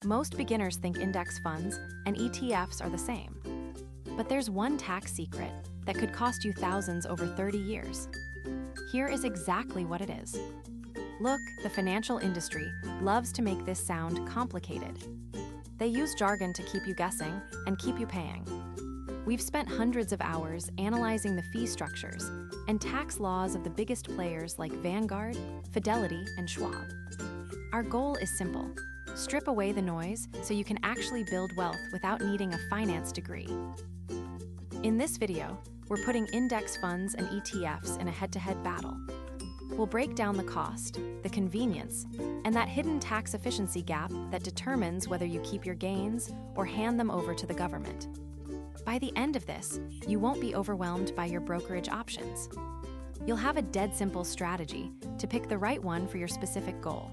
Most beginners think index funds and ETFs are the same. But there's one tax secret that could cost you thousands over 30 years. Here is exactly what it is. Look, the financial industry loves to make this sound complicated. They use jargon to keep you guessing and keep you paying. We've spent hundreds of hours analyzing the fee structures and tax laws of the biggest players like Vanguard, Fidelity, and Schwab. Our goal is simple: strip away the noise so you can actually build wealth without needing a finance degree. In this video, we're putting index funds and ETFs in a head-to-head battle. We'll break down the cost, the convenience, and that hidden tax efficiency gap that determines whether you keep your gains or hand them over to the government. By the end of this, you won't be overwhelmed by your brokerage options. You'll have a dead simple strategy to pick the right one for your specific goal.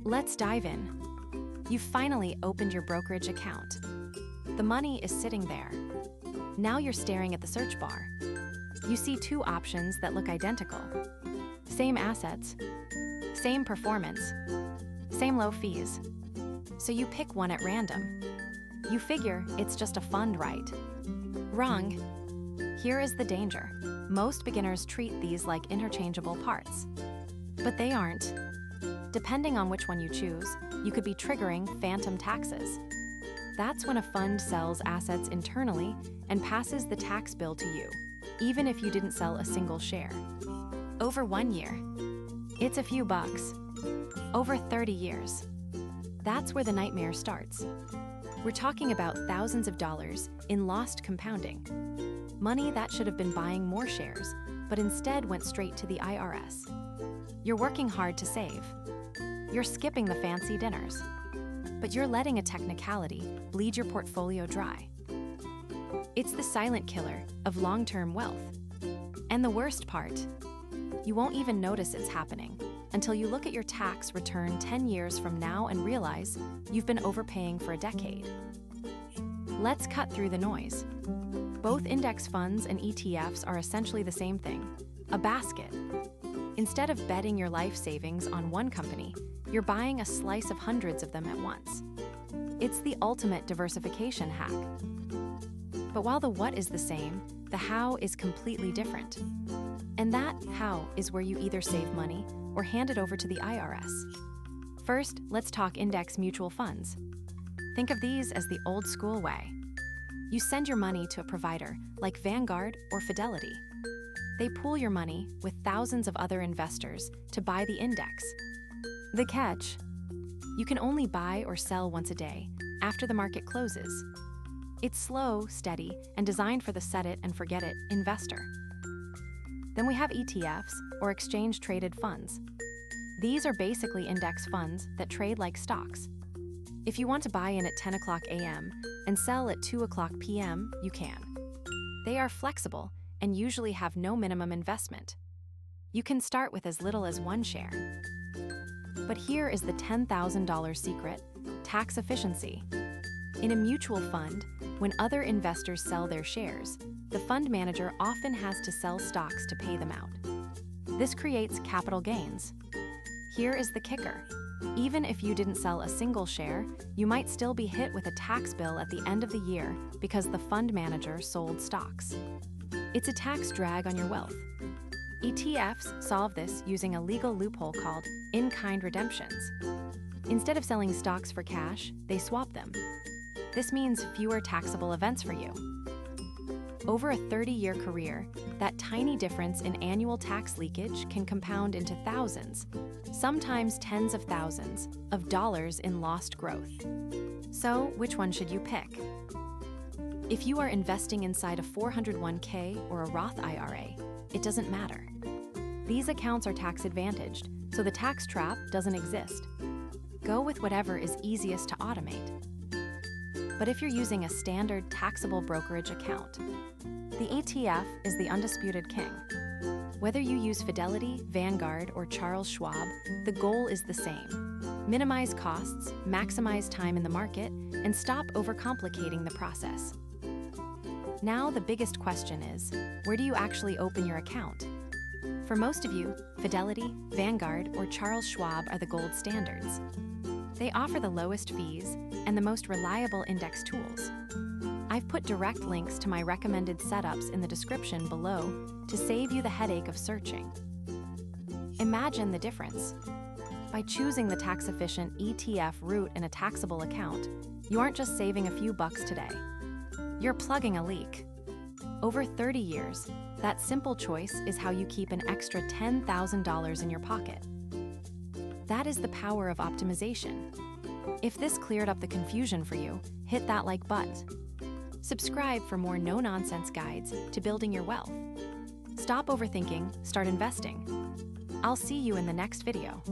Let's dive in. You've finally opened your brokerage account. The money is sitting there. Now you're staring at the search bar. You see two options that look identical. Same assets, same performance, same low fees. So you pick one at random. You figure it's just a fund, right? Wrong. Here is the danger. Most beginners treat these like interchangeable parts. But they aren't. Depending on which one you choose, you could be triggering phantom taxes. That's when a fund sells assets internally and passes the tax bill to you, even if you didn't sell a single share. Over 1 year, it's a few bucks. Over 30 years, that's where the nightmare starts. We're talking about thousands of dollars in lost compounding. Money that should have been buying more shares, but instead went straight to the IRS. You're working hard to save. You're skipping the fancy dinners. But you're letting a technicality bleed your portfolio dry. It's the silent killer of long-term wealth. And the worst part, you won't even notice it's happening until you look at your tax return 10 years from now and realize you've been overpaying for a decade. Let's cut through the noise. Both index funds and ETFs are essentially the same thing: a basket. Instead of betting your life savings on one company, you're buying a slice of hundreds of them at once. It's the ultimate diversification hack. But while the what is the same, the how is completely different. And that how is where you either save money or hand it over to the IRS. First, let's talk index mutual funds. Think of these as the old school way. You send your money to a provider like Vanguard or Fidelity. They pool your money with thousands of other investors to buy the index. The catch: you can only buy or sell once a day after the market closes. It's slow, steady, and designed for the set-it-and-forget-it investor. Then we have ETFs, or exchange-traded funds. These are basically index funds that trade like stocks. If you want to buy in at 10 o'clock a.m. and sell at 2 o'clock p.m., you can. They are flexible and usually have no minimum investment. You can start with as little as one share. But here is the $10,000 secret: tax efficiency. In a mutual fund, when other investors sell their shares, the fund manager often has to sell stocks to pay them out. This creates capital gains. Here is the kicker: even if you didn't sell a single share, you might still be hit with a tax bill at the end of the year because the fund manager sold stocks. It's a tax drag on your wealth. ETFs solve this using a legal loophole called in-kind redemptions. Instead of selling stocks for cash, they swap them. This means fewer taxable events for you. Over a 30-year career, that tiny difference in annual tax leakage can compound into thousands, sometimes tens of thousands, of dollars in lost growth. So, which one should you pick? If you are investing inside a 401k or a Roth IRA, it doesn't matter. These accounts are tax-advantaged, so the tax trap doesn't exist. Go with whatever is easiest to automate. But if you're using a standard taxable brokerage account, the ETF is the undisputed king. Whether you use Fidelity, Vanguard, or Charles Schwab, the goal is the same: minimize costs, maximize time in the market, and stop overcomplicating the process. Now the biggest question is, where do you actually open your account? For most of you, Fidelity, Vanguard, or Charles Schwab are the gold standards. They offer the lowest fees and the most reliable index tools. I've put direct links to my recommended setups in the description below to save you the headache of searching. Imagine the difference. By choosing the tax-efficient ETF route in a taxable account, you aren't just saving a few bucks today. You're plugging a leak. Over 30 years, that simple choice is how you keep an extra $10,000 in your pocket. That is the power of optimization. If this cleared up the confusion for you, hit that like button. Subscribe for more no-nonsense guides to building your wealth. Stop overthinking, start investing. I'll see you in the next video.